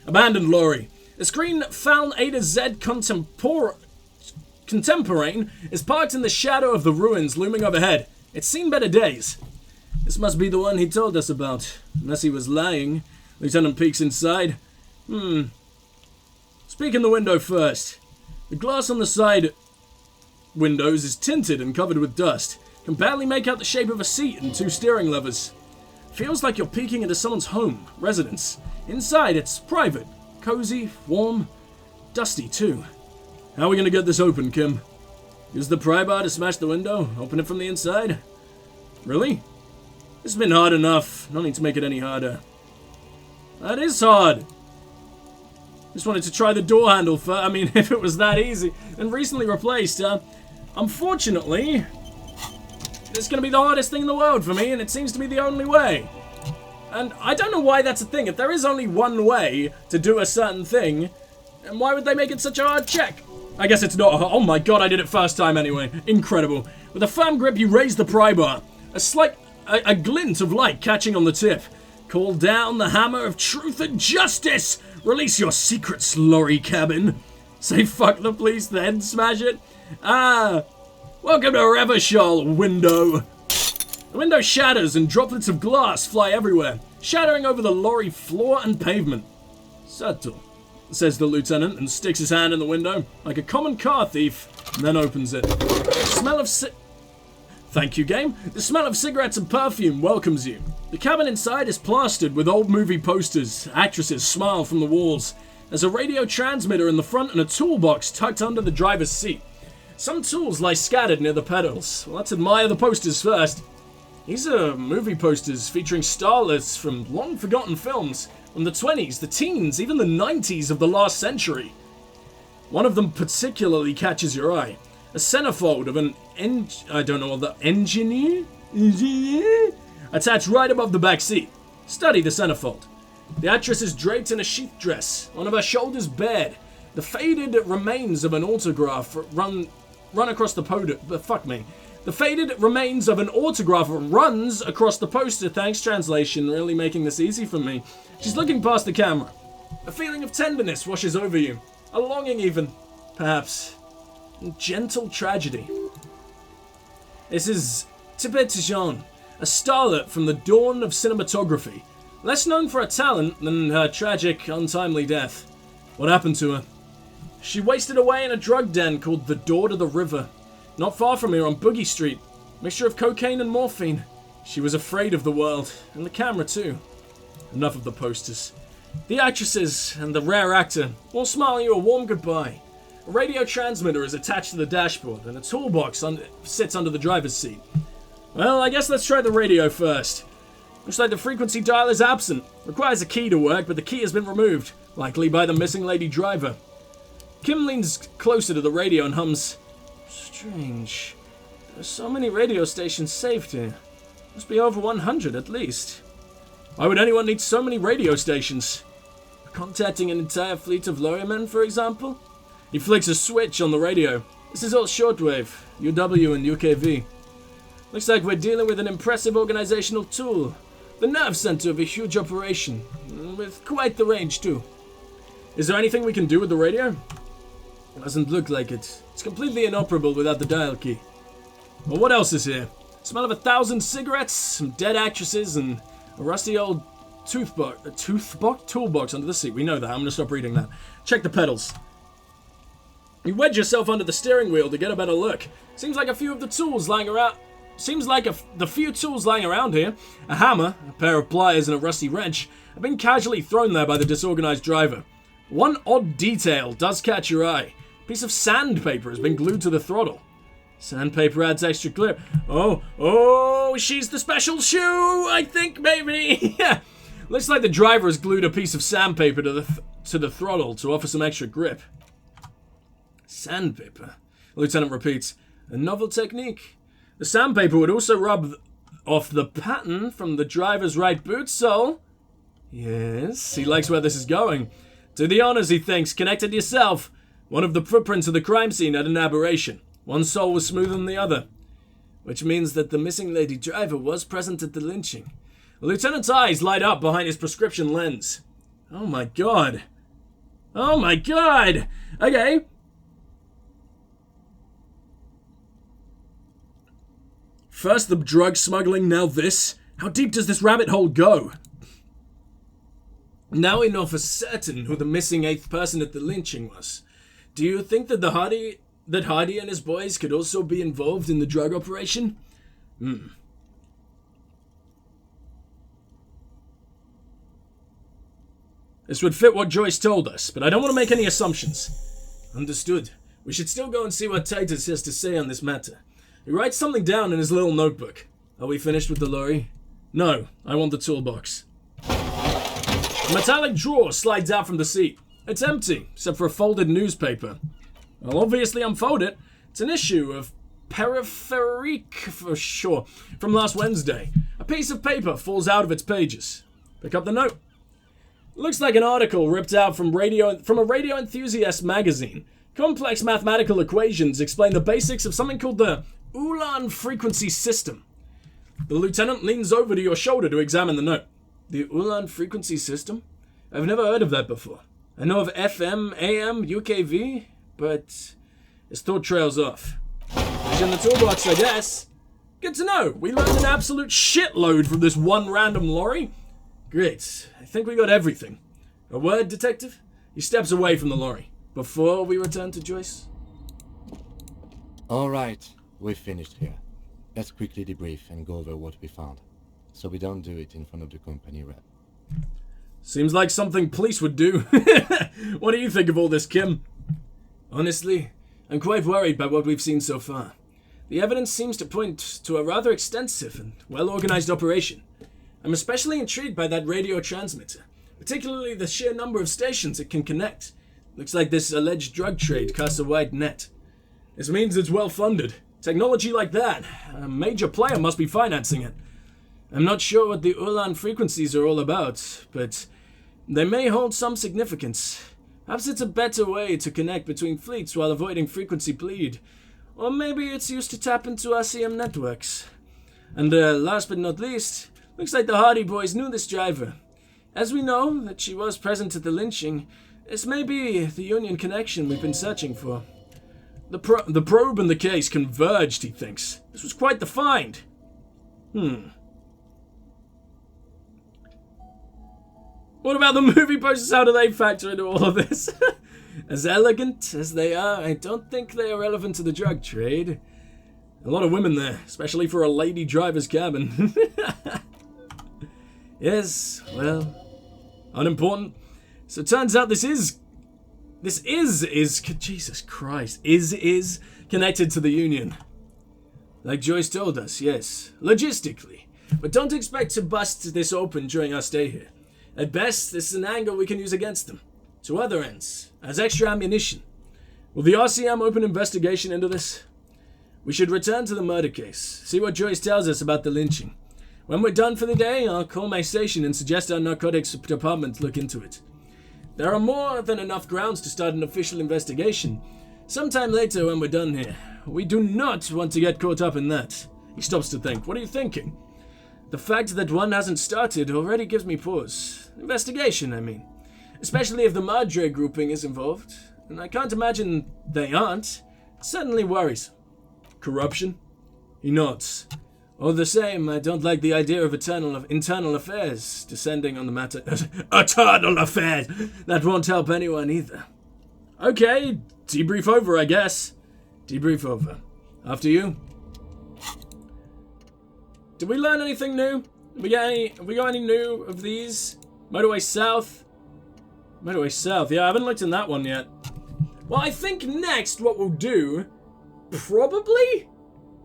Abandoned lorry. The screen found A to Z contemporane is parked in the shadow of the ruins looming overhead. It's seen better days. This must be the one he told us about. Unless he was lying. Lieutenant peeks inside. Speak in the window first. The glass on the side windows is tinted and covered with dust. Can barely make out the shape of a seat and 2 steering levers. Feels like you're peeking into someone's home, residence. Inside, it's private, cozy, warm, dusty too. How are we gonna get this open, Kim? Use the pry bar to smash the window? Open it from the inside? Really? This has been hard enough. No need to make it any harder. That is hard. Just wanted to try the door handle first. I mean, if it was that easy. And recently replaced. Unfortunately, this is going to be the hardest thing in the world for me, and it seems to be the only way. And I don't know why that's a thing. If there is only one way to do a certain thing, then why would they make it such a hard check? I guess it's not. Oh my god, I did it first time anyway. Incredible. With a firm grip, you raise the pry bar. A glint of light catching on the tip. Call down the hammer of truth and justice. Release your secrets, lorry cabin. Say fuck the police, then smash it. Welcome to Revachol, window. The window shatters and droplets of glass fly everywhere, shattering over the lorry floor and pavement. Subtle, says the lieutenant and sticks his hand in the window like a common car thief, and then opens it. The smell of Thank you, game. The smell of cigarettes and perfume welcomes you. The cabin inside is plastered with old movie posters. Actresses smile from the walls. There's a radio transmitter in the front and a toolbox tucked under the driver's seat. Some tools lie scattered near the pedals. Well, let's admire the posters first. These are movie posters featuring starlets from long-forgotten films from the 20s, the teens, even the 90s of the last century. One of them particularly catches your eye. A centerfold of an engineer attached right above the back seat. Study the centerfold. The actress is draped in a sheath dress, one of her shoulders bared. The faded remains of an autograph run across the The faded remains of an autograph runs across the poster. Thanks, translation, really making this easy for me. She's looking past the camera. A feeling of tenderness washes over you. A longing even, perhaps. Gentle tragedy. This is Tibet Jean, a starlet from the dawn of cinematography. Less known for her talent than her tragic, untimely death. What happened to her? She wasted away in a drug den called the Door to the River. Not far from here on Boogie Street. Mixture of cocaine and morphine. She was afraid of the world, and the camera too. Enough of the posters. The actresses and the rare actor all smile you a warm goodbye. A radio transmitter is attached to the dashboard, and a toolbox sits under the driver's seat. Well, I guess let's try the radio first. Looks like the frequency dial is absent. Requires a key to work, but the key has been removed, likely by the missing lady driver. Kim leans closer to the radio and hums, "Strange. There are so many radio stations saved here. Must be over 100 at least. Why would anyone need so many radio stations? Contacting an entire fleet of lorrymen, for example?" He flicks a switch on the radio. This is all shortwave, UW and UKV. Looks like we're dealing with an impressive organizational tool. The nerve center of a huge operation, with quite the range too. Is there anything we can do with the radio? Doesn't look like it. It's completely inoperable without the dial key. Well, what else is here? Smell of 1,000 cigarettes, some dead actresses, and a rusty old toolbox under the seat. We know that. I'm gonna stop reading that. Check the pedals. You wedge yourself under the steering wheel to get a better look. Seems like the few tools lying around here, a hammer, a pair of pliers, and a rusty wrench, have been casually thrown there by the disorganized driver. One odd detail does catch your eye. A piece of sandpaper has been glued to the throttle. Sandpaper adds extra grip. Oh, she's the special shoe, I think, maybe. Yeah. Looks like the driver has glued a piece of sandpaper to the throttle to offer some extra grip. Sandpaper, the lieutenant repeats. A novel technique. The sandpaper would also rub off the pattern from the driver's right boot sole. Yes, he likes where this is going. Do the honors, he thinks. Connected yourself. One of the footprints of the crime scene had an aberration. One sole was smoother than the other. Which means that the missing lady driver was present at the lynching. The lieutenant's eyes light up behind his prescription lens. Oh my god. Oh my god! Okay. First the drug smuggling, now this. How deep does this rabbit hole go? Now we know for certain who the missing 8th person at the lynching was. Do you think that Hardy and his boys could also be involved in the drug operation? This would fit what Joyce told us, but I don't want to make any assumptions. Understood. We should still go and see what Titus has to say on this matter. He writes something down in his little notebook. Are we finished with the lorry? No, I want the toolbox. A metallic drawer slides out from the seat. It's empty, except for a folded newspaper. I'll obviously unfold it. It's an issue of Peripherique, for sure, from last Wednesday. A piece of paper falls out of its pages. Pick up the note. Looks like an article ripped out from a radio enthusiast magazine. Complex mathematical equations explain the basics of something called the Ulan frequency system. The lieutenant leans over to your shoulder to examine the note. The Ulan frequency system? I've never heard of that before. I know of FM, AM, UKV, but his thought trails off. It's in the toolbox, I guess. Good to know. We learned an absolute shitload from this one random lorry. Great. I think we got everything. A word, detective? He steps away from the lorry. Before we return to Joyce? All right. We've finished here. Let's quickly debrief and go over what we found, so we don't do it in front of the company rep. Seems like something police would do. What do you think of all this, Kim? Honestly, I'm quite worried by what we've seen so far. The evidence seems to point to a rather extensive and well-organized operation. I'm especially intrigued by that radio transmitter, particularly the sheer number of stations it can connect. Looks like this alleged drug trade casts a wide net. This means it's well-funded. Technology like that, a major player must be financing it. I'm not sure what the Ulan frequencies are all about, but they may hold some significance. Perhaps it's a better way to connect between fleets while avoiding frequency bleed. Or maybe it's used to tap into RCM networks. And last but not least, looks like the Hardy boys knew this driver. As we know that she was present at the lynching, this may be the Union connection we've been searching for. The probe and the case converged, he thinks. This was quite the find. What about the movie posters? How do they factor into all of this? As elegant as they are, I don't think they are relevant to the drug trade. A lot of women there, especially for a lady driver's cabin. Yes, well, unimportant. So it turns out this is Jesus Christ, is connected to the Union. Like Joyce told us, yes, logistically. But don't expect to bust this open during our stay here. At best, this is an angle we can use against them. To other ends, as extra ammunition. Will the RCM open investigation into this? We should return to the murder case, see what Joyce tells us about the lynching. When we're done for the day, I'll call my station and suggest our narcotics department look into it. There are more than enough grounds to start an official investigation. Sometime later when we're done here. We do not want to get caught up in that. He stops to think. What are you thinking? The fact that one hasn't started already gives me pause. Investigation, I mean. Especially if the Madre grouping is involved. And I can't imagine they aren't. It certainly worries. Corruption? He nods. All the same, I don't like the idea of internal affairs descending on the matter. Eternal affairs! That won't help anyone either. Okay, debrief over, I guess. Debrief over. After you. Did we learn anything new? Have we got any new of these? Motorway South? Motorway South, yeah, I haven't looked in that one yet. Well, I think next what we'll do, probably,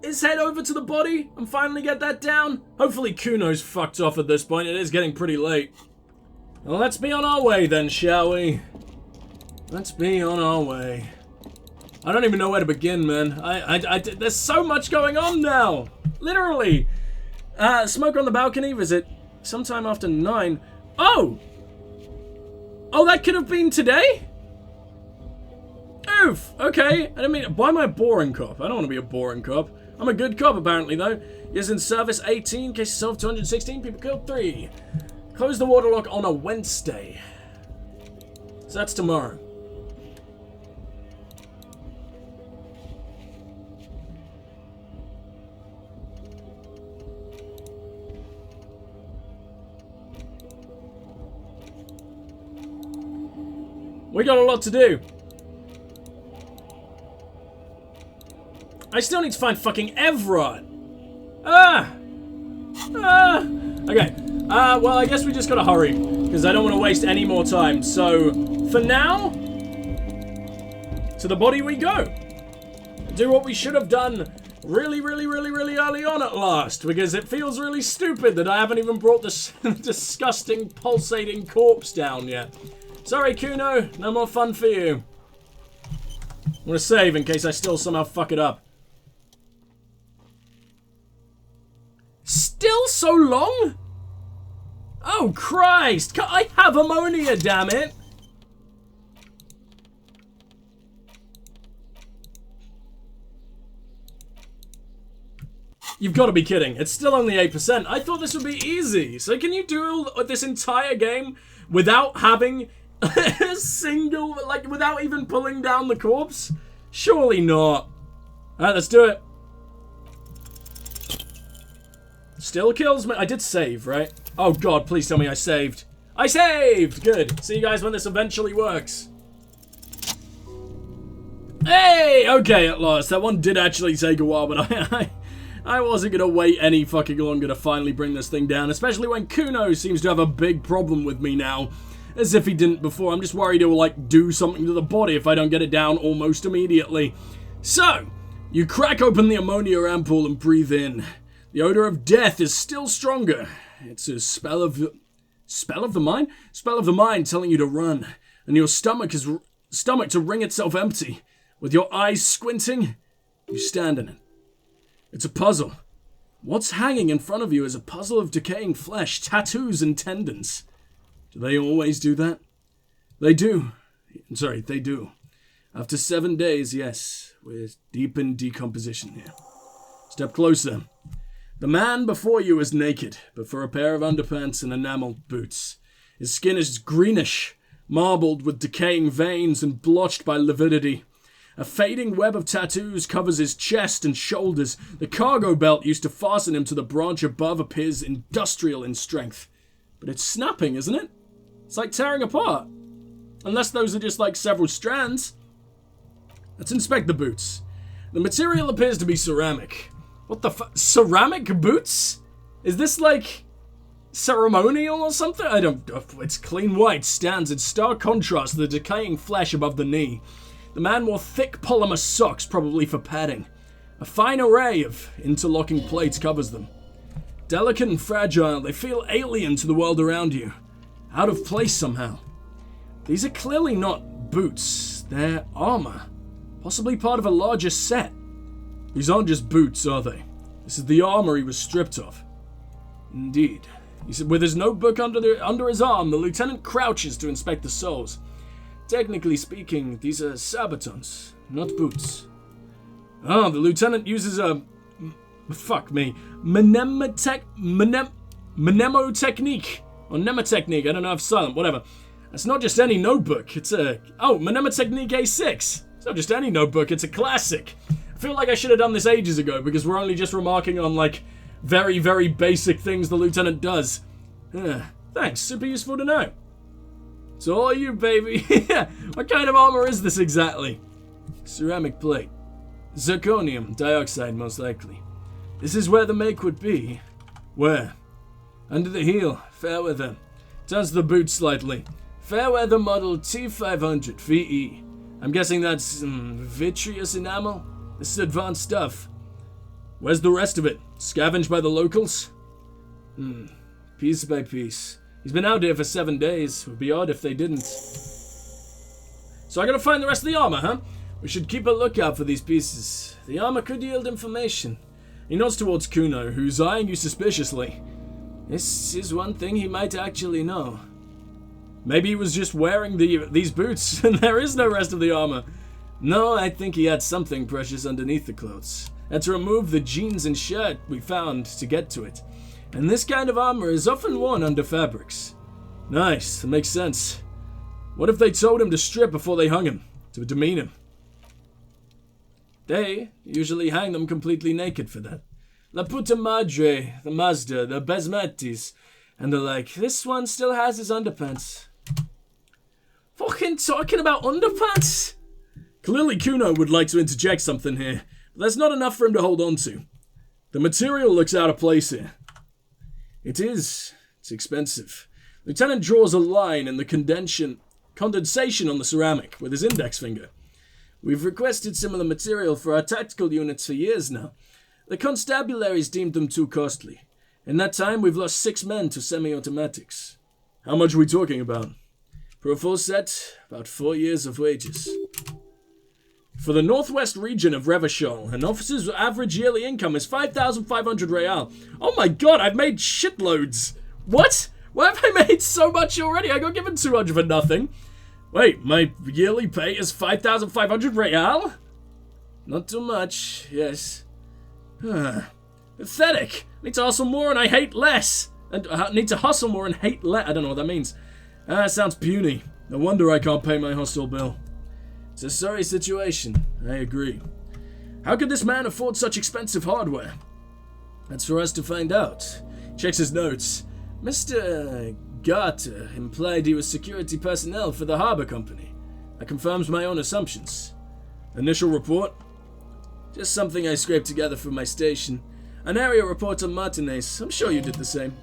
is head over to the body and finally get that down. Hopefully Kuno's fucked off at this point. It is getting pretty late. Well, let's be on our way then, shall we? Let's be on our way. I don't even know where to begin, man. There's so much going on now. Literally. Smoke on the balcony. Visit sometime after 9. Oh! Oh, that could have been today? Oof. Okay. I don't mean, why am I a boring cop? I don't want to be a boring cop. I'm a good cop, apparently, though. Is in service 18, cases solved 216, people killed 3. Close the waterlock on a Wednesday. So that's tomorrow. We got a lot to do. I still need to find fucking Evrod. Okay. Well, I guess we just gotta hurry, because I don't want to waste any more time. So, for now, to the body we go. Do what we should have done really early on at last, because it feels really stupid that I haven't even brought this disgusting, pulsating corpse down yet. Sorry, Kuno, no more fun for you. I'm gonna save in case I still somehow fuck it up. Still so long? Oh, Christ! I have ammonia, damn it! You've got to be kidding. It's still only 8%. I thought this would be easy. So can you do this entire game without having a single, like, without even pulling down the corpse? Surely not. Alright, let's do it. Still kills me. I did save, right? Oh god, please tell me I saved. I saved! Good. See you guys when this eventually works. Hey! Okay, at last. That one did actually take a while, but I wasn't gonna wait any fucking longer to finally bring this thing down, especially when Kuno seems to have a big problem with me now. As if he didn't before. I'm just worried he'll, like, do something to the body if I don't get it down almost immediately. So, you crack open the ammonia ampoule and breathe in. The odor of death is still stronger. It's a spell of the mind? Spell of the mind telling you to run. And your stomach to wring itself empty. With your eyes squinting, you stand in it. It's a puzzle. What's hanging in front of you is a puzzle of decaying flesh, tattoos, and tendons. Do they always do that? They do. They do. After 7 days, yes, we're deep in decomposition here. Step closer. The man before you is naked, but for a pair of underpants and enameled boots. His skin is greenish, marbled with decaying veins and blotched by lividity. A fading web of tattoos covers his chest and shoulders. The cargo belt used to fasten him to the branch above appears industrial in strength. But it's snapping, isn't it? It's like tearing apart. Unless those are just like several strands. Let's inspect the boots. The material appears to be ceramic. What the ceramic boots? Is this like ceremonial or something? I don't know. It's clean white, stands in stark contrast to the decaying flesh above the knee. The man wore thick polymer socks, probably for padding. A fine array of interlocking plates covers them. Delicate and fragile, they feel alien to the world around you. Out of place somehow. These are clearly not boots. They're armor. Possibly part of a larger set. These aren't just boots, are they? This is the armor he was stripped of. Indeed. He said, with his notebook under his arm, the lieutenant crouches to inspect the soles. Technically speaking, these are sabatons, not boots. Oh, the lieutenant uses a... mnemotechnique. Or mnemotechnique, I don't know if silent, whatever. It's not just any notebook, it's a... Oh, mnemotechnique A6. It's not just any notebook, it's a classic. I feel like I should have done this ages ago, because we're only just remarking on, like, very, very basic things the lieutenant does. Thanks, super useful to know. It's all you, baby. What kind of armor is this exactly? Ceramic plate. Zirconium dioxide, most likely. This is where the make would be. Where? Under the heel. Fairweather. Turns the boot slightly. Fairweather model T500 VE. I'm guessing that's vitreous enamel? This is advanced stuff. Where's the rest of it? Scavenged by the locals? Piece by piece. He's been out here for 7 days. It would be odd if they didn't. So I gotta find the rest of the armor, huh? We should keep a lookout for these pieces. The armor could yield information. He nods towards Kuno, who's eyeing you suspiciously. This is one thing he might actually know. Maybe he was just wearing these boots, and there is no rest of the armor. No, I think he had something precious underneath the clothes. Had to remove the jeans and shirt we found to get to it. And this kind of armor is often worn under fabrics. Nice, that makes sense. What if they told him to strip before they hung him, to demean him? They usually hang them completely naked for that. La puta madre, the Mazda, the Basmatis, and the like. This one still has his underpants. Fucking talking about underpants? Clearly Kuno would like to interject something here, but there's not enough for him to hold on to. The material looks out of place here. It's expensive. Lieutenant draws a line in the condensation on the ceramic with his index finger. We've requested similar material for our tactical units for years now. The constabularies deemed them too costly. In that time, we've lost 6 men to semi-automatics. How much are we talking about? For a full set, about 4 years of wages. For the northwest region of Revachol, an officer's average yearly income is 5,500 real. Oh my god, I've made shitloads. What? Why have I made so much already? I got given 200 for nothing. Wait, my yearly pay is 5,500 real? Not too much, yes. Pathetic. Need to hustle more and I hate less. And need to hustle more and hate less. I don't know what that means. Sounds puny. No wonder I can't pay my hostel bill. It's a sorry situation, I agree. How could this man afford such expensive hardware? That's for us to find out. Checks his notes. Mr. Garter implied he was security personnel for the harbor company. That confirms my own assumptions. Initial report? Just something I scraped together from my station. An area report on Martinez. I'm sure you did the same.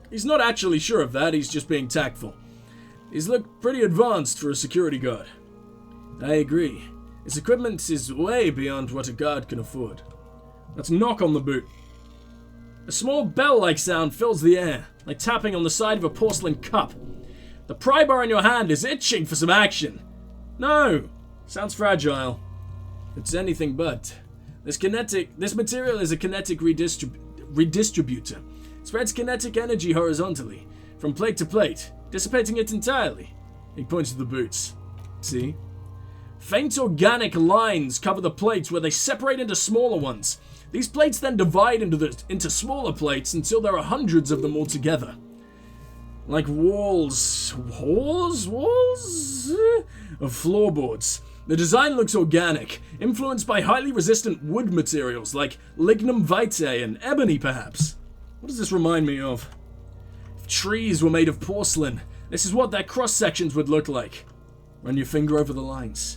He's not actually sure of that, he's just being tactful. He's looked pretty advanced for a security guard. I agree. His equipment is way beyond what a guard can afford. Let's knock on the boot. A small bell-like sound fills the air, like tapping on the side of a porcelain cup. The pry bar in your hand is itching for some action. No! Sounds fragile. It's anything but. This material is a kinetic redistributor. It spreads kinetic energy horizontally, from plate to plate, dissipating it entirely. He points to the boots. See? Faint organic lines cover the plates where they separate into smaller ones. These plates then divide into smaller plates until there are hundreds of them all together. Like walls of floorboards. The design looks organic, influenced by highly resistant wood materials like lignum vitae and ebony perhaps. What does this remind me of? If trees were made of porcelain, this is what their cross-sections would look like. Run your finger over the lines.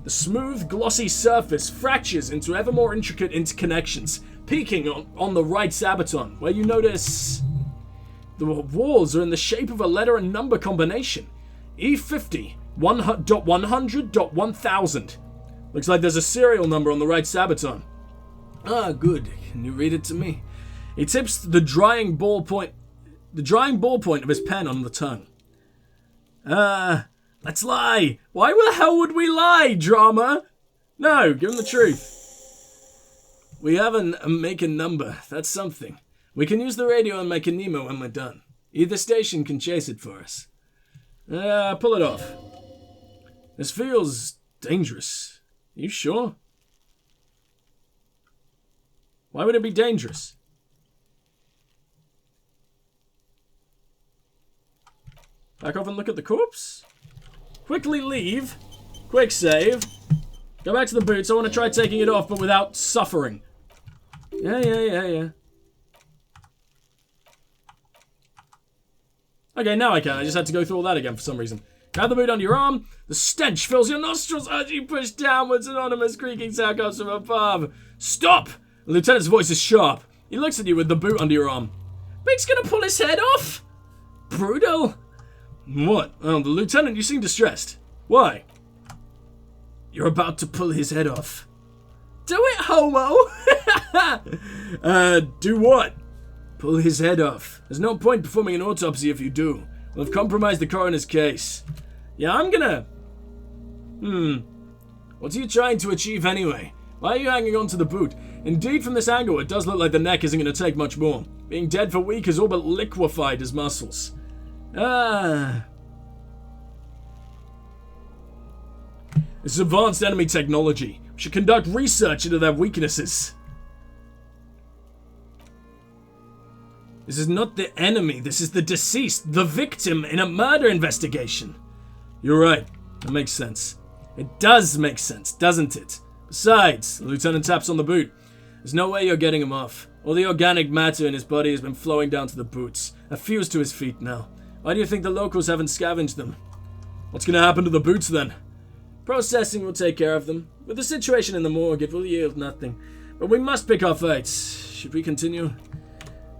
The smooth, glossy surface fractures into ever more intricate interconnections, peaking on the right sabaton, where you notice the walls are in the shape of a letter and number combination. E50, 100.1000. Looks like there's a serial number on the right sabaton. Ah, good. Can you read it to me? He tips the drying ballpoint of his pen on the tongue. Let's lie. Why the hell would we lie, drama? No, give him the truth. We have a make a number. That's something. We can use the radio and make a Nemo when we're done. Either station can chase it for us. Pull it off. This feels dangerous. You sure? Why would it be dangerous? Back off and look at the corpse? Quickly leave. Quick save. Go back to the boots. I want to try taking it off, but without suffering. Yeah. Okay, now I can. I just had to go through all that again for some reason. Grab the boot under your arm. The stench fills your nostrils as you push downwards. An ominous creaking sound comes from above. Stop! The lieutenant's voice is sharp. He looks at you with the boot under your arm. Beak's gonna pull his head off? Brutal. What? Oh, the lieutenant, you seem distressed. Why? You're about to pull his head off. Do it, homo! Do what? Pull his head off. There's no point performing an autopsy if you do. We'll have compromised the coroner's case. Yeah, I'm gonna... What are you trying to achieve anyway? Why are you hanging on to the boot? Indeed, from this angle, it does look like the neck isn't going to take much more. Being dead for a week has all but liquefied his muscles. This is advanced enemy technology. We should conduct research into their weaknesses. This is not the enemy. This is the deceased, the victim in a murder investigation. You're right. That makes sense. It does make sense, doesn't it? Besides, the lieutenant taps on the boot. There's no way you're getting him off. All the organic matter in his body has been flowing down to the boots, a fuse to his feet now. Why do you think the locals haven't scavenged them? What's gonna happen to the boots then? Processing will take care of them. With the situation in the morgue, it will yield nothing. But we must pick our fights. Should we continue?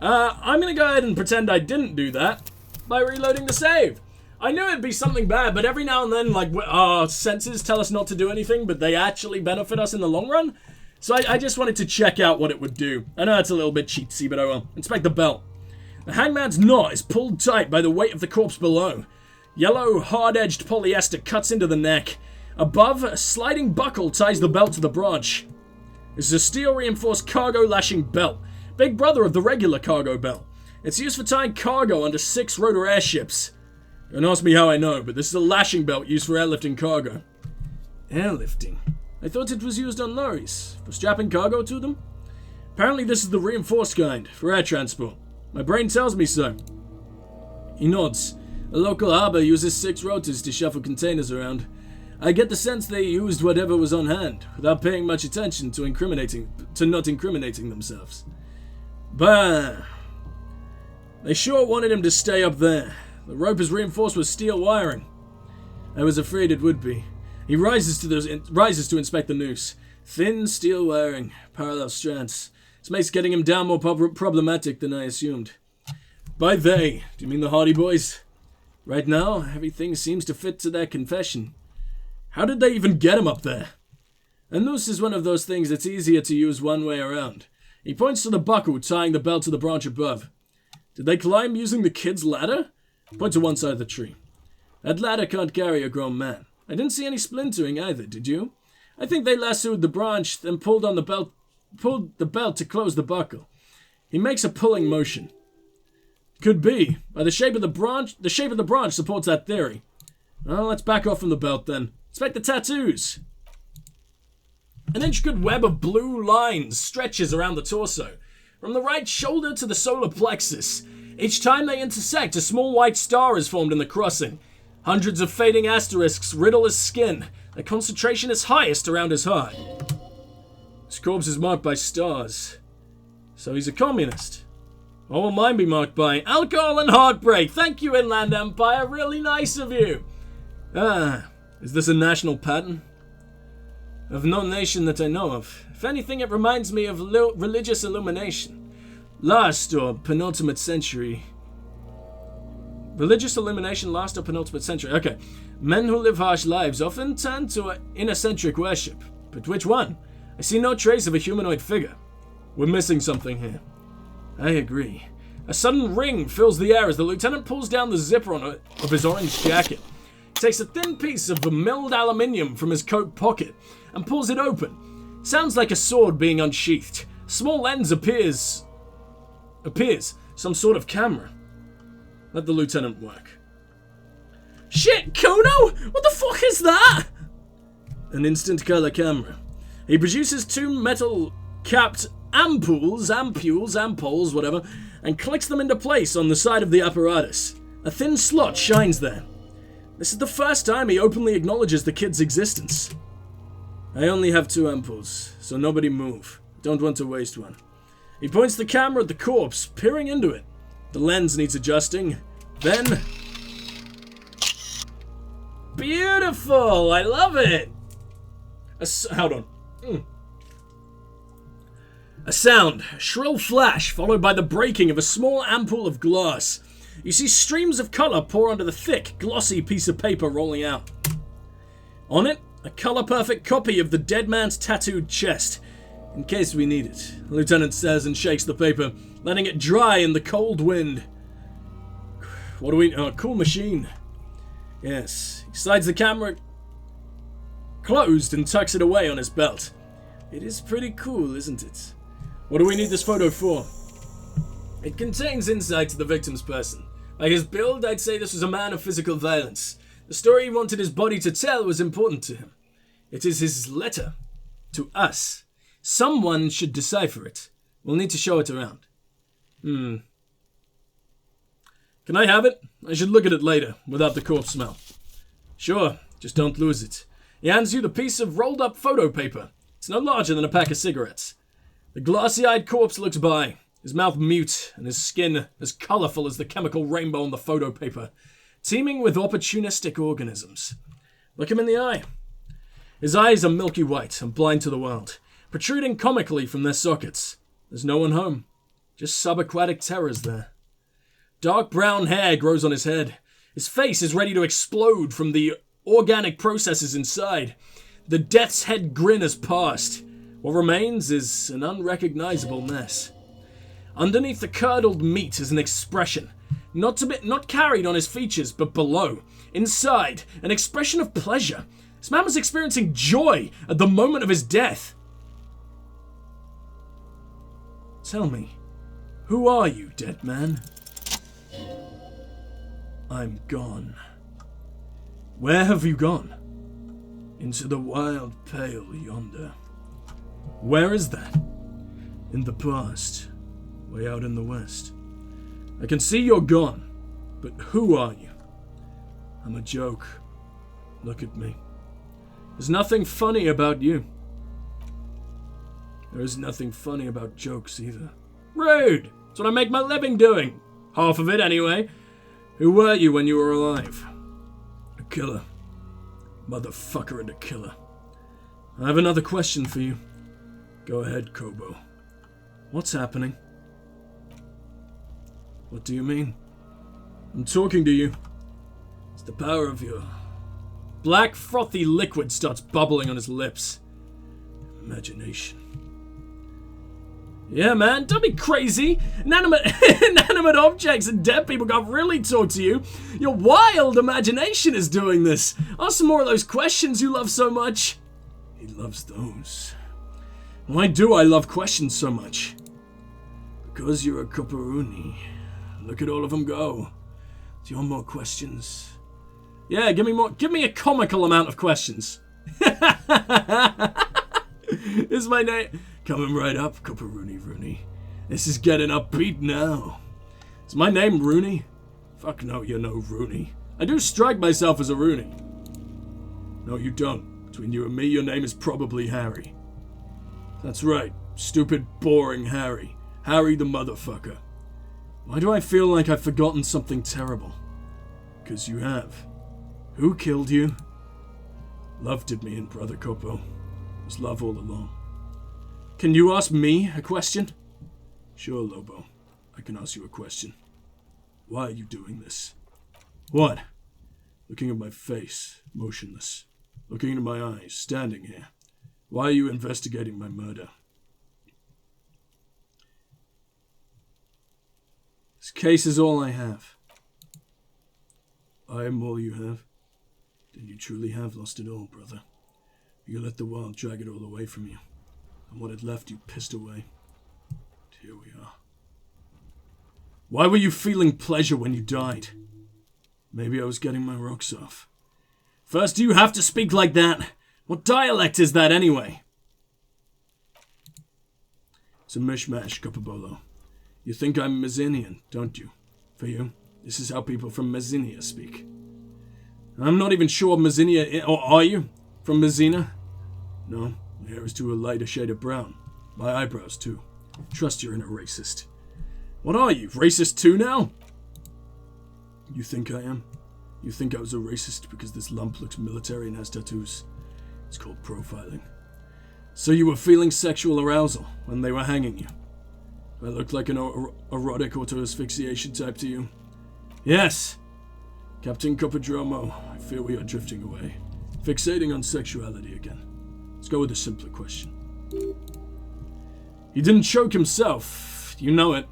I'm gonna go ahead and pretend I didn't do that by reloading the save. I knew it'd be something bad, but every now and then, like, our senses tell us not to do anything, but they actually benefit us in the long run. So I just wanted to check out what it would do. I know it's a little bit cheatsy, but I will. Inspect the belt. The hangman's knot is pulled tight by the weight of the corpse below. Yellow, hard-edged polyester cuts into the neck. Above, a sliding buckle ties the belt to the branch. This is a steel-reinforced cargo lashing belt, big brother of the regular cargo belt. It's used for tying cargo under 6 rotor airships. Don't ask me how I know, but this is a lashing belt used for airlifting cargo. Airlifting? I thought it was used on lorries, for strapping cargo to them? Apparently this is the reinforced kind, for air transport. My brain tells me so. He nods. A local harbor uses 6 rotors to shuffle containers around. I get the sense they used whatever was on hand, without paying much attention to not incriminating themselves. Bah! They sure wanted him to stay up there. The rope is reinforced with steel wiring. I was afraid it would be. He rises to inspect the noose. Thin steel wiring, parallel strands. This makes getting him down more problematic than I assumed. By they, do you mean the Hardy Boys? Right now, everything seems to fit to their confession. How did they even get him up there? A noose is one of those things that's easier to use one way around. He points to the buckle tying the belt to the branch above. Did they climb using the kid's ladder? Point to one side of the tree. That ladder can't carry a grown man. I didn't see any splintering either, did you? I think they lassoed the branch, then pulled the belt to close the buckle. He makes a pulling motion. Could be. By the shape of the branch supports that theory. Well, let's back off from the belt then. Inspect the tattoos. An intricate web of blue lines stretches around the torso, from the right shoulder to the solar plexus. Each time they intersect, a small white star is formed in the crossing. Hundreds of fading asterisks riddle his skin. Their concentration is highest around his heart. His corpse is marked by stars. So he's a communist. What will mine be marked by? Alcohol and heartbreak. Thank you, Inland Empire. Really nice of you. Is this a national pattern? Of no nation that I know of. If anything, it reminds me of religious illumination. Last or penultimate century. Religious illumination last or penultimate century. Okay. Men who live harsh lives often turn to incentric worship. But which one? I see no trace of a humanoid figure. We're missing something here. I agree. A sudden ring fills the air as the lieutenant pulls down the zipper of his orange jacket. He takes a thin piece of milled aluminium from his coat pocket and pulls it open. Sounds like a sword being unsheathed. A small lens appears. Some sort of camera. Let the lieutenant work. Shit, Kono! What the fuck is that? An instant color camera. He produces 2 metal-capped ampoules, whatever, and clicks them into place on the side of the apparatus. A thin slot shines there. This is the first time he openly acknowledges the kid's existence. I only have 2 ampoules, so nobody move. Don't want to waste one. He points the camera at the corpse, peering into it. The lens needs adjusting. Then... Beautiful! I love it! Hold on. A sound, a shrill flash, followed by the breaking of a small ampoule of glass. You see streams of color pour onto the thick, glossy piece of paper rolling out. On it, a color-perfect copy of the dead man's tattooed chest. In case we need it, the lieutenant says and shakes the paper, letting it dry in the cold wind. What do we... cool machine. Yes, he slides the camera closed and tucks it away on his belt. It is pretty cool, isn't it? What do we need this photo for? It contains insight to the victim's person. By his build, I'd say this was a man of physical violence. The story he wanted his body to tell was important to him. It is his letter. To us. Someone should decipher it. We'll need to show it around. Can I have it? I should look at it later, without the corpse smell. Sure, just don't lose it. He hands you the piece of rolled-up photo paper. It's no larger than a pack of cigarettes. The glassy-eyed corpse looks by, his mouth mute and his skin as colourful as the chemical rainbow on the photo paper, teeming with opportunistic organisms. Look him in the eye. His eyes are milky white and blind to the world, protruding comically from their sockets. There's no one home, just subaquatic terrors there. Dark brown hair grows on his head. His face is ready to explode from the organic processes inside. The death's head grin has passed. What remains is an unrecognizable mess. Underneath the curdled meat is an expression, not carried on his features, but below, inside, an expression of pleasure. This man was experiencing joy at the moment of his death. Tell me, who are you, dead man? I'm gone. Where have you gone? Into the wild pale yonder. Where is that? In the past, way out in the west. I can see you're gone, but who are you? I'm a joke. Look at me. There's nothing funny about you. There is nothing funny about jokes either. Rude! That's what I make my living doing. Half of it, anyway. Who were you when you were alive? A killer. Motherfucker and a killer. I have another question for you. Go ahead, Kobo. What's happening? What do you mean? I'm talking to you. It's the power of your... Black, frothy liquid starts bubbling on his lips. Imagination. Yeah, man, don't be crazy. Inanimate objects and dead people can't really talk to you. Your wild imagination is doing this. Ask some more of those questions you love so much. He loves those. Why do I love questions so much? Because you're a Copperuni. Look at all of them go. Do you want more questions? Yeah, give me more. Give me a comical amount of questions. Is my name coming right up, Copperuni Rooney? This is getting upbeat now. Is my name Rooney? Fuck no, you're no Rooney. I do strike myself as a Rooney. No, you don't. Between you and me, your name is probably Harry. That's right, stupid, boring Harry. Harry the motherfucker. Why do I feel like I've forgotten something terrible? 'Cause you have. Who killed you? Love did me in, Brother Copo. It was love all along. Can you ask me a question? Sure, Lobo. I can ask you a question. Why are you doing this? What? Looking at my face, motionless. Looking into my eyes, standing here. Why are you investigating my murder? This case is all I have. I am all you have? Then you truly have lost it all, brother. You let the world drag it all away from you. And what it left you pissed away. And here we are. Why were you feeling pleasure when you died? Maybe I was getting my rocks off. First, do you have to speak like that? What dialect is that anyway? It's a mishmash, Copperbolo. You think I'm Mezzinian, don't you? For you, this is how people from Mezzinia speak. I'm not even sure Mezzinia, or are you? From Mezzina? No, my hair is too light a shade of brown. My eyebrows, too. Trust you're in a racist. What are you, racist too now? You think I am? You think I was a racist because this lump looks military and has tattoos? It's called profiling. So you were feeling sexual arousal when they were hanging you? I looked like an erotic auto-asphyxiation type to you? Yes! Captain Coppodromo, I fear we are drifting away. Fixating on sexuality again. Let's go with a simpler question. He didn't choke himself. You know it.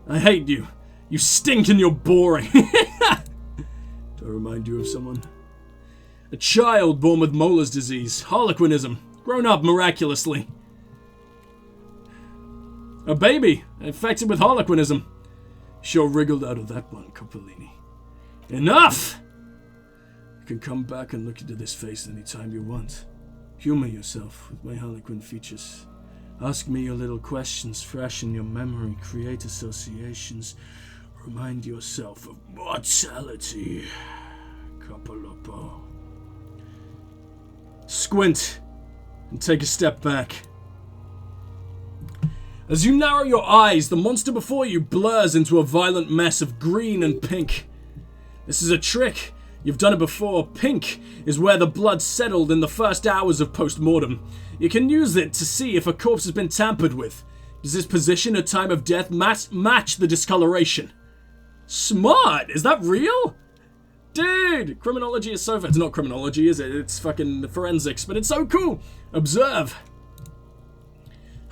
I hate you. You stink and you're boring. Do I remind you of someone? A child born with Moeller's disease, harlequinism, grown up miraculously. A baby infected with harlequinism. Sure wriggled out of that one, Coppolini. Enough! You can come back and look into this face anytime you want. Humor yourself with my harlequin features. Ask me your little questions fresh in your memory. Create associations. Remind yourself of mortality. Squint and take a step back. As you narrow your eyes, the monster before you blurs into a violent mess of green and pink. This is a trick. You've done it before. Pink is where the blood settled in the first hours of post-mortem. You can use it to see if a corpse has been tampered with. Does this position at time of death match the discoloration? Smart! Is that real? Dude! Criminology is so fun. It's not criminology, is it? It's fucking forensics, but it's so cool! Observe.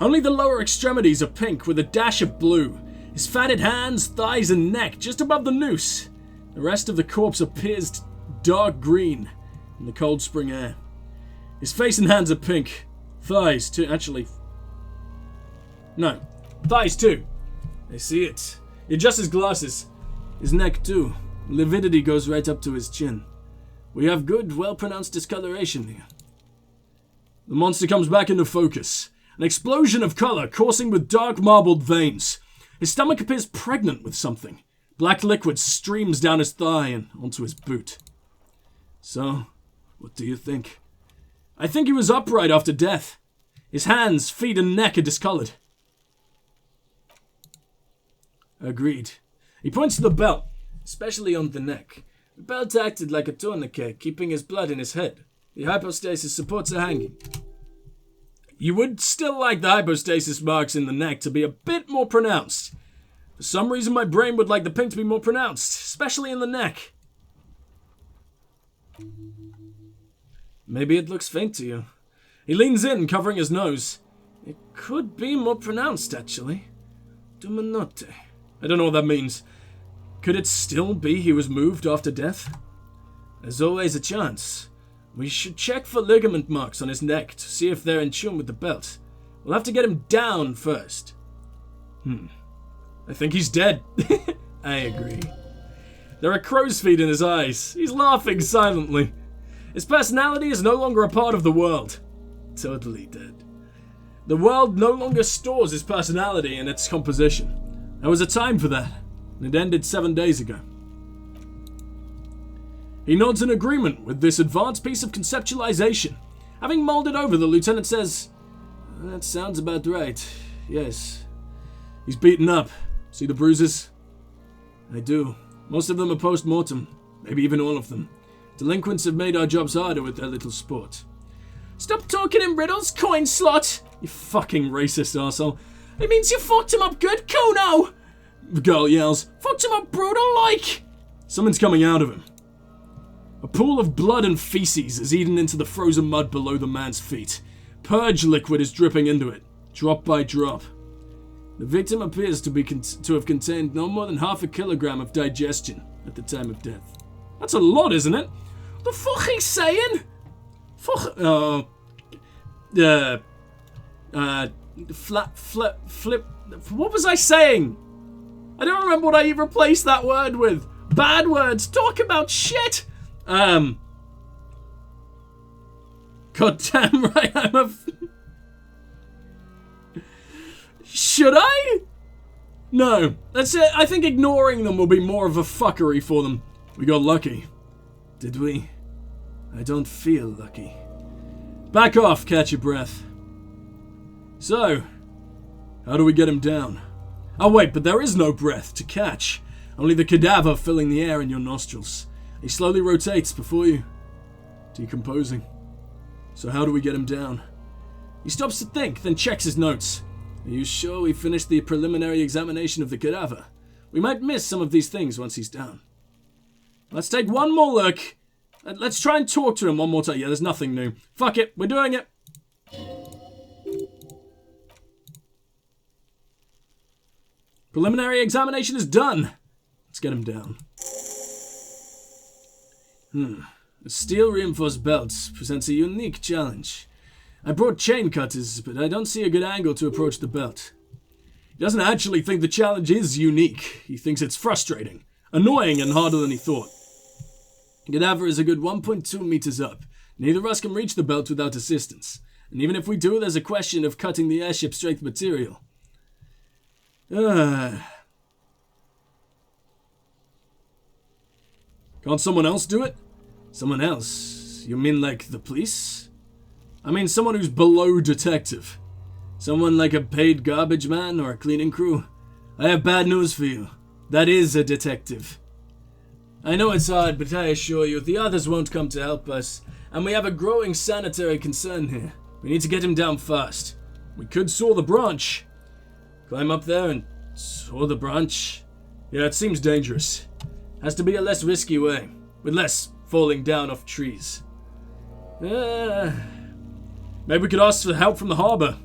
Only the lower extremities are pink with a dash of blue. His fatted hands, thighs, and neck just above the noose. The rest of the corpse appears dark green in the cold spring air. His face and hands are pink. Thighs too, actually. No, thighs too. I see it. He adjusts his glasses. His neck too. Lividity goes right up to his chin. We have good, well-pronounced discoloration here. The monster comes back into focus. An explosion of color coursing with dark marbled veins. His stomach appears pregnant with something. Black liquid streams down his thigh and onto his boot. So, what do you think? I think he was upright after death. His hands, feet, and neck are discolored. Agreed. He points to the belt, especially on the neck. The belt acted like a tourniquet, keeping his blood in his head. The hypostasis supports a hanging. You would still like the hypostasis marks in the neck to be a bit more pronounced. For some reason my brain would like the pink to be more pronounced, especially in the neck. Maybe it looks faint to you. He leans in, covering his nose. It could be more pronounced, actually. Dumanote. I don't know what that means. Could it still be he was moved after death? There's always a chance. We should check for ligament marks on his neck to see if they're in tune with the belt. We'll have to get him down first. I think he's dead. I agree. There are crow's feet in his eyes. He's laughing silently. His personality is no longer a part of the world. Totally dead. The world no longer stores his personality in its composition. There was a time for that, and it ended 7 days ago. He nods in agreement with this advanced piece of conceptualization. Having mulled it over, the lieutenant says, that sounds about right. Yes. He's beaten up. See the bruises? I do. Most of them are post-mortem. Maybe even all of them. Delinquents have made our jobs harder with their little sport. Stop talking in riddles, coin slot! You fucking racist arsehole. It means you fucked him up good, Kuno! The girl yells, fucked him up brutal like! Something's coming out of him. A pool of blood and feces is eaten into the frozen mud below the man's feet. Purge liquid is dripping into it, drop by drop. The victim appears to have contained no more than half a kilogram of digestion at the time of death. That's a lot, isn't it? What the fuck he's saying? Flip. What was I saying? I don't remember what I replaced that word with. Bad words. Talk about shit. God damn right, I'm a... Should I? No. That's it. I think ignoring them will be more of a fuckery for them. We got lucky. Did we? I don't feel lucky. Back off, catch your breath. So, how do we get him down? Oh wait, but there is no breath to catch. Only the cadaver filling the air in your nostrils. He slowly rotates before you, decomposing. So how do we get him down? He stops to think, then checks his notes. Are you sure we finished the preliminary examination of the cadaver? We might miss some of these things once he's down. Let's take one more look. Let's try and talk to him one more time. Yeah, there's nothing new. Fuck it, we're doing it. Preliminary examination is done. Let's get him down. The steel-reinforced belt presents a unique challenge. I brought chain cutters, but I don't see a good angle to approach the belt. He doesn't actually think the challenge is unique. He thinks it's frustrating, annoying, and harder than he thought. The cadaver is a good 1.2 meters up. Neither of us can reach the belt without assistance. And even if we do, there's a question of cutting the airship strength material. Can't someone else do it? Someone else? You mean like the police? I mean someone who's below detective. Someone like a paid garbage man or a cleaning crew. I have bad news for you. That is a detective. I know it's hard, but I assure you, the others won't come to help us, and we have a growing sanitary concern here. We need to get him down fast. We could saw the branch. Climb up there and saw the branch? Yeah, it seems dangerous. Has to be a less risky way, with less falling down off trees. Maybe we could ask for help from the harbor.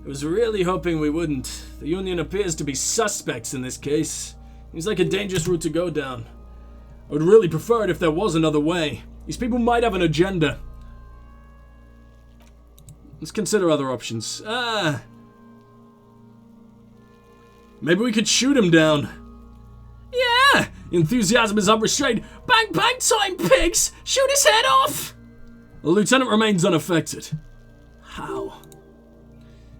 I was really hoping we wouldn't. The Union appears to be suspects in this case. Seems like a dangerous route to go down. I would really prefer it if there was another way. These people might have an agenda. Let's consider other options. Maybe we could shoot him down. Yeah! Enthusiasm is unrestrained. Bang bang time, pigs! Shoot his head off! The lieutenant remains unaffected. How?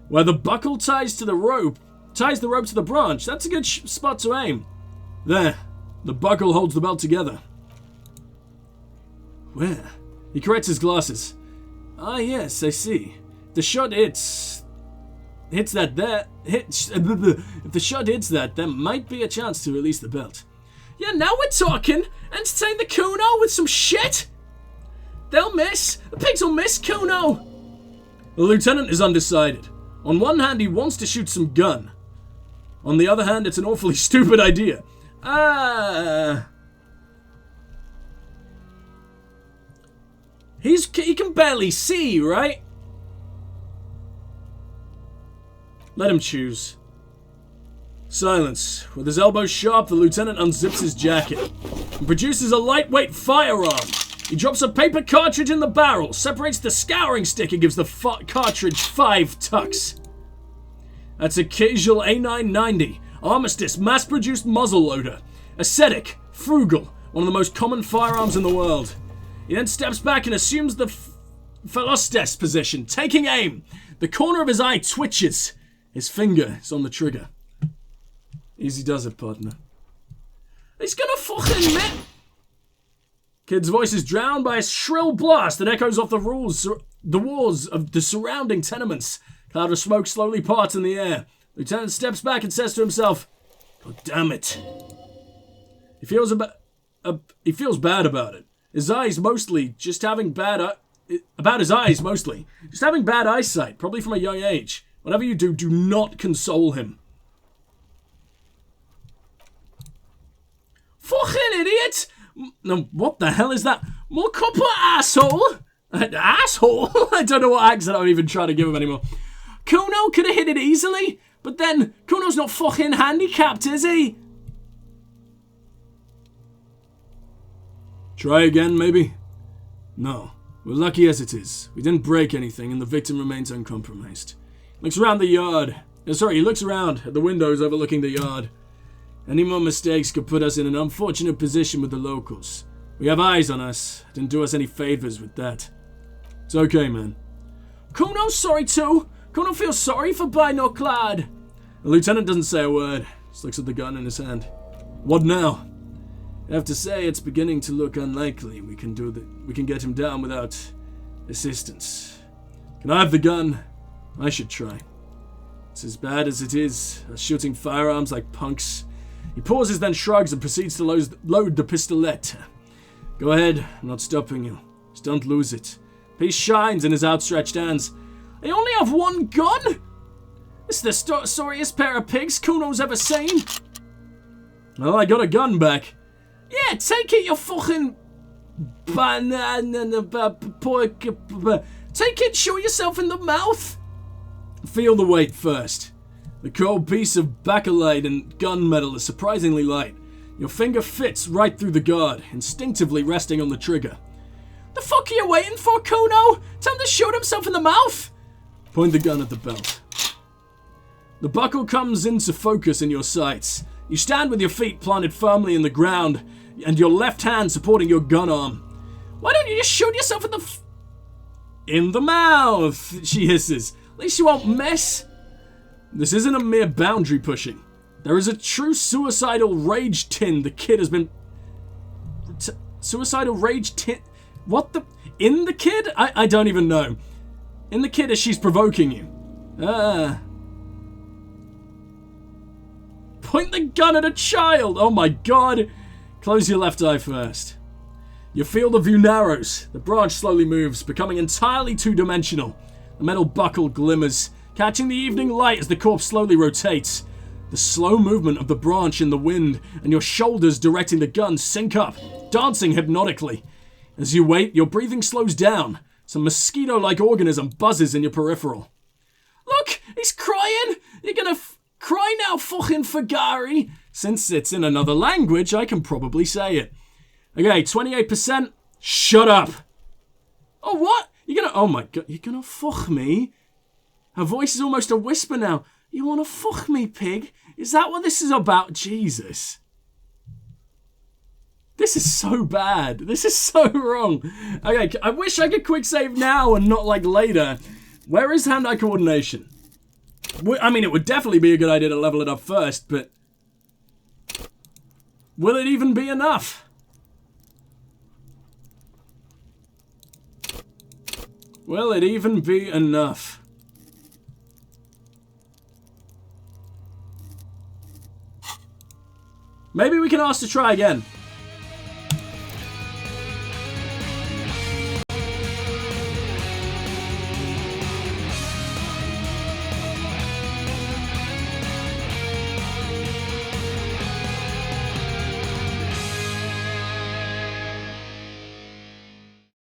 Where the buckle ties the rope to the branch. That's a good spot to aim. There. The buckle holds the belt together. Where? He corrects his glasses. Ah, yes, I see. The shot hits that there. If the shot hits that, there might be a chance to release the belt. Yeah, now we're talking. Entertain the Kuno with some shit. They'll miss. The pigs will miss Kuno. The lieutenant is undecided. On one hand, he wants to shoot some gun. On the other hand, it's an awfully stupid idea. He can barely see, right? Let him choose. Silence. With his elbows sharp, the lieutenant unzips his jacket and produces a lightweight firearm. He drops a paper cartridge in the barrel, separates the scouring stick, and gives the cartridge 5 tucks. That's a casual A990, Armistice, mass-produced muzzleloader. Ascetic, frugal, one of the most common firearms in the world. He then steps back and assumes the Velostes position, taking aim. The corner of his eye twitches. His finger is on the trigger. Easy does it, partner. He's gonna fucking miss. Kid's voice is drowned by a shrill blast that echoes off the walls of the surrounding tenements. Cloud of smoke slowly parts in the air. Lieutenant steps back and says to himself, "God damn it." He feels bad about it. His eyes mostly just having bad eyesight, probably from a young age. Whatever you do, do not console him. Fucking idiot! No, what the hell is that? More copper, asshole! Asshole? I don't know what accent I'm even trying to give him anymore. Kuno could have hit it easily, but then Kuno's not fucking handicapped, is he? Try again, maybe? No. We're lucky as it is. We didn't break anything, and the victim remains uncompromised. Looks around the yard. He looks around at the windows overlooking the yard. Any more mistakes could put us in an unfortunate position with the locals. We have eyes on us. Didn't do us any favors with that. It's okay, man. Kuno's sorry too. Kuno feels sorry for Binoklad. The lieutenant doesn't say a word. Just looks at the gun in his hand. What now? I have to say it's beginning to look unlikely we can get him down without assistance. Can I have the gun? I should try. It's as bad as it is, us shooting firearms like punks. He pauses, then shrugs and proceeds to load the pistolet. Go ahead, I'm not stopping you. Just don't lose it. Peace shines in his outstretched hands. I only have one gun? This is the sorriest pair of pigs Kuno's ever seen. Well, I got a gun back. Yeah, take it, you fucking banana. Take it, shoot yourself in the mouth. Feel the weight first. The cold piece of bakelite and gunmetal is surprisingly light. Your finger fits right through the guard, instinctively resting on the trigger. The fuck are you waiting for, Kuno? Tell him to shoot himself in the mouth? Point the gun at the belt. The buckle comes into focus in your sights. You stand with your feet planted firmly in the ground and your left hand supporting your gun arm. Why don't you just shoot yourself in the mouth, she hisses. At least you won't miss. This isn't a mere boundary pushing. There is a true suicidal rage tin the kid has been... suicidal rage tin... What the... In the kid? I don't even know. In the kid as she's provoking you. Point the gun at a child! Oh my god! Close your left eye first. Your field of view narrows. The branch slowly moves, becoming entirely two-dimensional. The metal buckle glimmers, catching the evening light as the corpse slowly rotates. The slow movement of the branch in the wind and your shoulders directing the gun sync up, dancing hypnotically. As you wait, your breathing slows down. Some mosquito-like organism buzzes in your peripheral. Look! He's crying! You're gonna cry now, fucking Fagari! Since it's in another language, I can probably say it. Okay, 28%. Shut up! Oh, what? You're gonna... Oh my god, you're gonna fuck me? Her voice is almost a whisper now. You wanna fuck me, pig? Is that what this is about? Jesus. This is so bad. This is so wrong. Okay, I wish I could quick save now and not like later. Where is hand-eye coordination? I mean, it would definitely be a good idea to level it up first, but... will it even be enough? Will it even be enough? Maybe we can ask to try again.